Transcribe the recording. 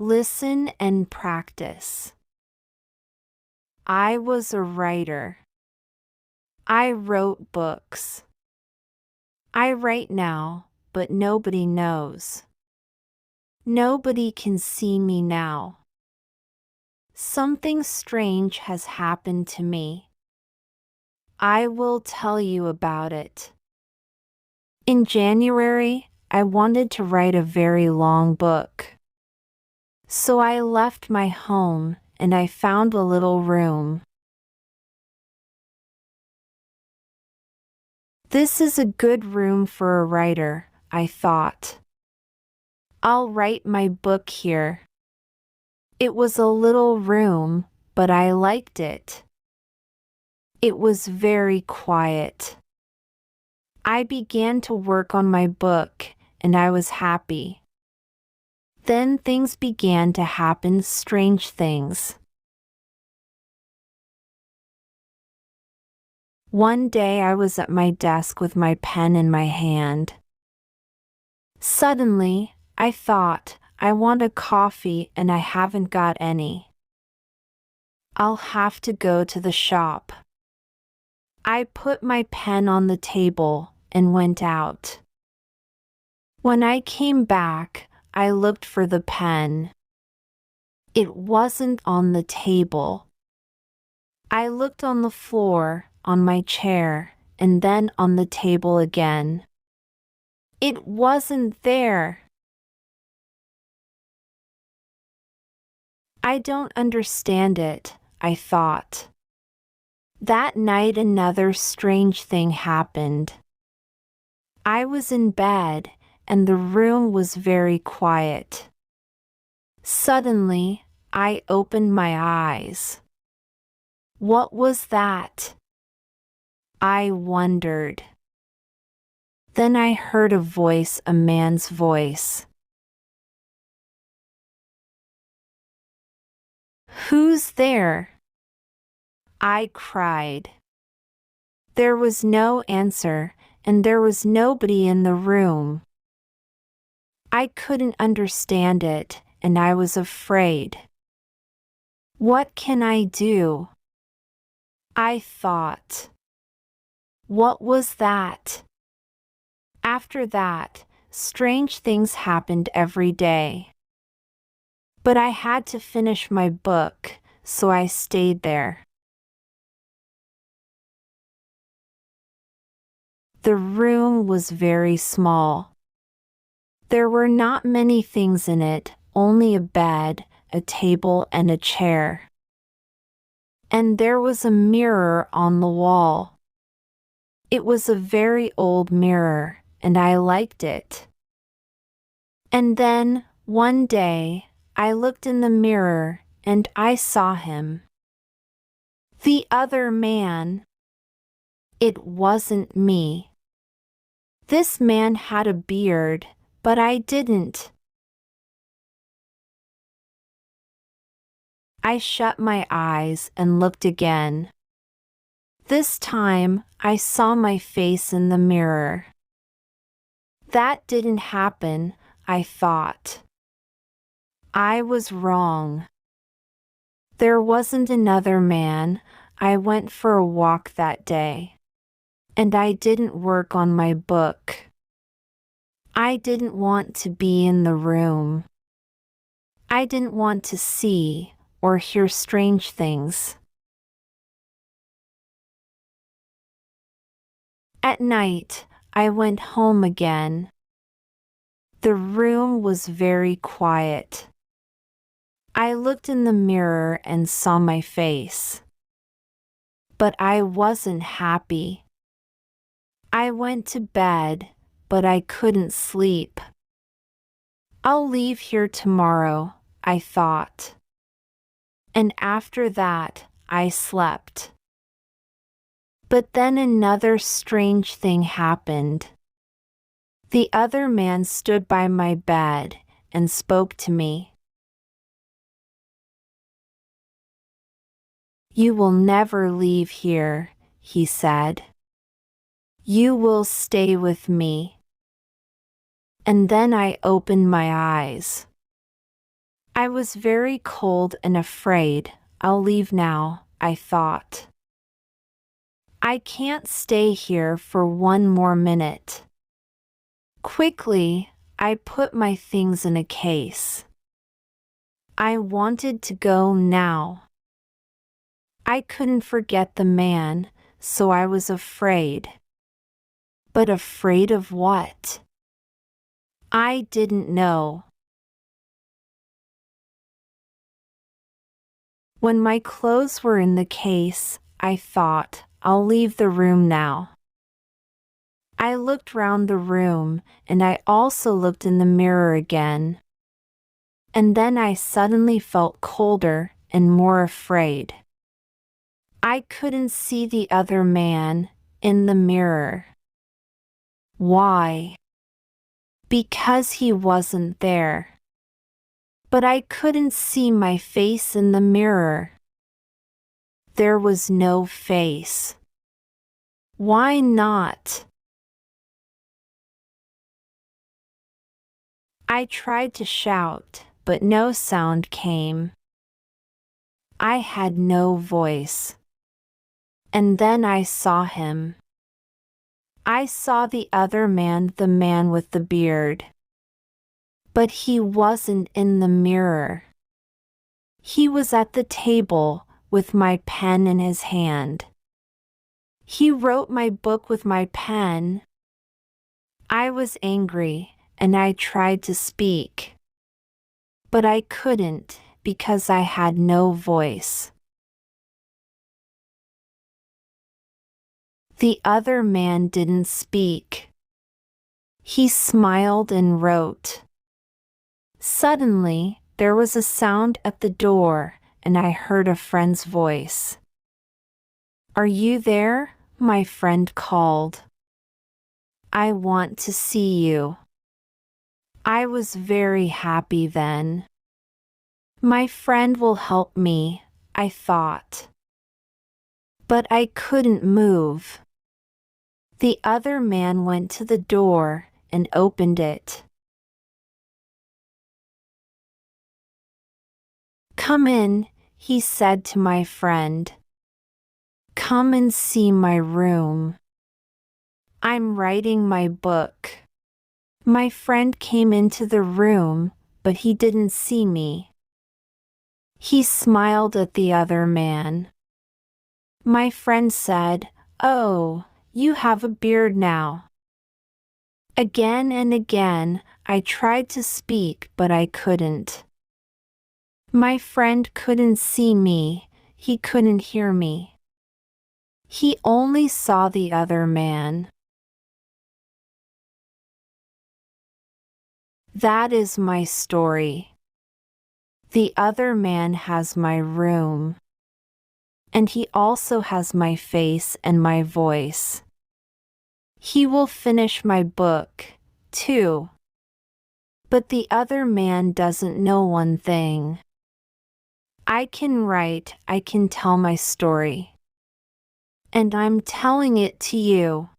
Listen and practice. I was a writer. I wrote books. I write now, but nobody knows. Nobody can see me now. Something strange has happened to me. I will tell you about it. In January, I wanted to write a very long book. So I left my home and I found a little room. This is a good room for a writer, I thought. I'll write my book here. It was a little room, but I liked it. It was very quiet. I began to work on my book and I was happy. Then things began to happen, strange things. One day I was at my desk with my pen in my hand. Suddenly, I thought, I want a coffee and I haven't got any. I'll have to go to the shop. I put my pen on the table and went out. When I came back, I looked for the pen. It wasn't on the table. I looked on the floor, on my chair, and then on the table again. It wasn't there. I don't understand it, I thought. That night another strange thing happened. I was in bed, and the room was very quiet. Suddenly, I opened my eyes. What was that? I wondered. Then I heard a voice, a man's voice. Who's there? I cried. There was no answer, and there was nobody in the room. I couldn't understand it, and I was afraid. What can I do? I thought. What was that? After that, strange things happened every day. But I had to finish my book, so I stayed there. The room was very small. There were not many things in it, only a bed, a table, and a chair. And there was a mirror on the wall. It was a very old mirror, and I liked it. And then, one day, I looked in the mirror, and I saw him. The other man. It wasn't me. This man had a beard, but I didn't. I shut my eyes and looked again. This time, I saw my face in the mirror. That didn't happen, I thought. I was wrong. There wasn't another man. I went for a walk that day. And I didn't work on my book. I didn't want to be in the room. I didn't want to see or hear strange things. At night, I went home again. The room was very quiet. I looked in the mirror and saw my face. But I wasn't happy. I went to bed, but I couldn't sleep. I'll leave here tomorrow, I thought. And after that, I slept. But then another strange thing happened. The other man stood by my bed and spoke to me. You will never leave here, he said. You will stay with me. And then I opened my eyes. I was very cold and afraid. I'll leave now, I thought. I can't stay here for one more minute. Quickly, I put my things in a case. I wanted to go now. I couldn't forget the man, so I was afraid. But afraid of what? I didn't know. When my clothes were in the case, I thought, I'll leave the room now. I looked round the room, and I also looked in the mirror again. And then I suddenly felt colder and more afraid. I couldn't see the other man in the mirror. Why? Because he wasn't there. But I couldn't see my face in the mirror. There was no face. Why not? I tried to shout, but no sound came. I had no voice. And then I saw him. I saw the other man, the man with the beard. But he wasn't in the mirror. He was at the table with my pen in his hand. He wrote my book with my pen. I was angry, and I tried to speak. But I couldn't because I had no voice. The other man didn't speak. He smiled and wrote. Suddenly, there was a sound at the door, and I heard a friend's voice. "Are you there?" my friend called. "I want to see you." I was very happy then. My friend will help me, I thought. But I couldn't move. The other man went to the door and opened it. "Come in," he said to my friend. "Come and see my room. I'm writing my book." My friend came into the room, but he didn't see me. He smiled at the other man. My friend said, "Oh, you have a beard now." Again and again, I tried to speak, but I couldn't. My friend couldn't see me, he couldn't hear me. He only saw the other man. That is my story. The other man has my room. And he also has my face and my voice. He will finish my book, too. But the other man doesn't know one thing. I can write, I can tell my story. And I'm telling it to you.